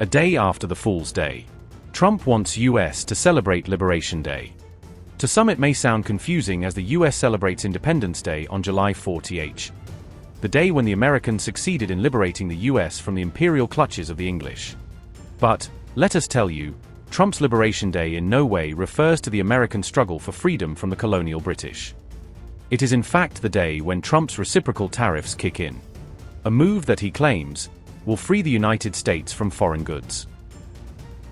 A day after the Fool's Day. Trump wants US to celebrate Liberation Day. To some it may sound confusing as the US celebrates Independence Day on July 4th, the day when the Americans succeeded in liberating the US from the imperial clutches of the English. But, let us tell you, Trump's Liberation Day in no way refers to the American struggle for freedom from the colonial British. It is in fact the day when Trump's reciprocal tariffs kick in. A move that he claims will free the United States from foreign goods.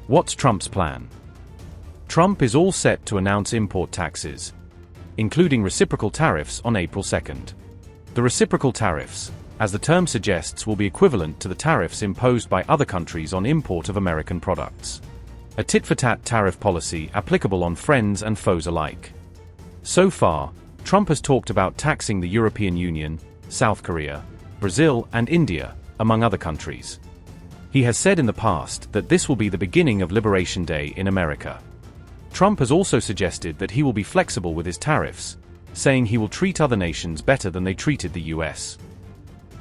What's Trump's plan? Trump is all set to announce import taxes, including reciprocal tariffs on April 2nd. The reciprocal tariffs, as the term suggests, will be equivalent to the tariffs imposed by other countries on import of American products. A tit-for-tat tariff policy applicable on friends and foes alike. So far, Trump has talked about taxing the European Union, South Korea, Brazil, and India, among other countries. He has said in the past that this will be the beginning of Liberation Day in America. Trump has also suggested that he will be flexible with his tariffs, saying he will treat other nations better than they treated the US.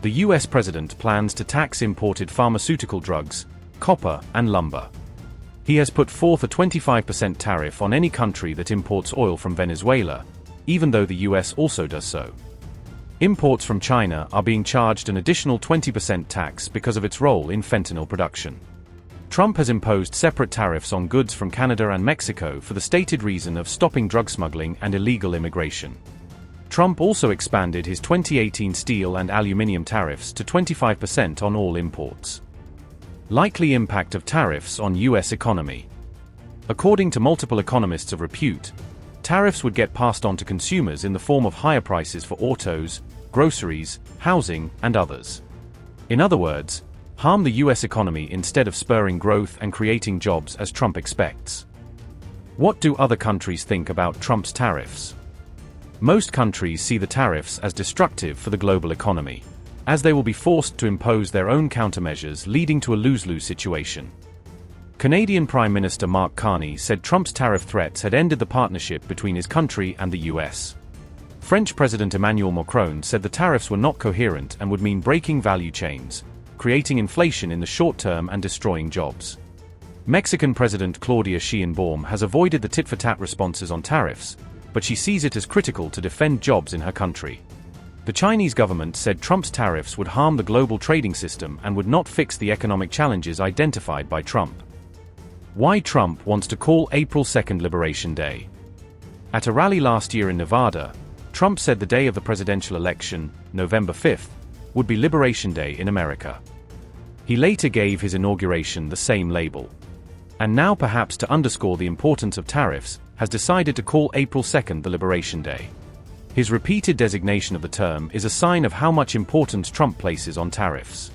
The US president plans to tax imported pharmaceutical drugs, copper, and lumber. He has put forth a 25% tariff on any country that imports oil from Venezuela, even though the US also does so. Imports from China are being charged an additional 20% tax because of its role in fentanyl production. Trump has imposed separate tariffs on goods from Canada and Mexico for the stated reason of stopping drug smuggling and illegal immigration. Trump also expanded his 2018 steel and aluminium tariffs to 25% on all imports. Likely impact of tariffs on US economy. According to multiple economists of repute, tariffs would get passed on to consumers in the form of higher prices for autos, groceries, housing, and others. In other words, harm the US economy instead of spurring growth and creating jobs as Trump expects. What do other countries think about Trump's tariffs? Most countries see the tariffs as destructive for the global economy, as they will be forced to impose their own countermeasures, leading to a lose-lose situation. Canadian Prime Minister Mark Carney said Trump's tariff threats had ended the partnership between his country and the US. French President Emmanuel Macron said the tariffs were not coherent and would mean breaking value chains, creating inflation in the short term and destroying jobs. Mexican President Claudia Sheinbaum has avoided the tit-for-tat responses on tariffs, but she sees it as critical to defend jobs in her country. The Chinese government said Trump's tariffs would harm the global trading system and would not fix the economic challenges identified by Trump. Why Trump wants to call April 2nd Liberation Day. At a rally last year in Nevada, Trump said the day of the presidential election, November 5th, would be Liberation Day in America. He later gave his inauguration the same label. And now, perhaps to underscore the importance of tariffs, has decided to call April 2nd the Liberation Day. His repeated designation of the term is a sign of how much importance Trump places on tariffs.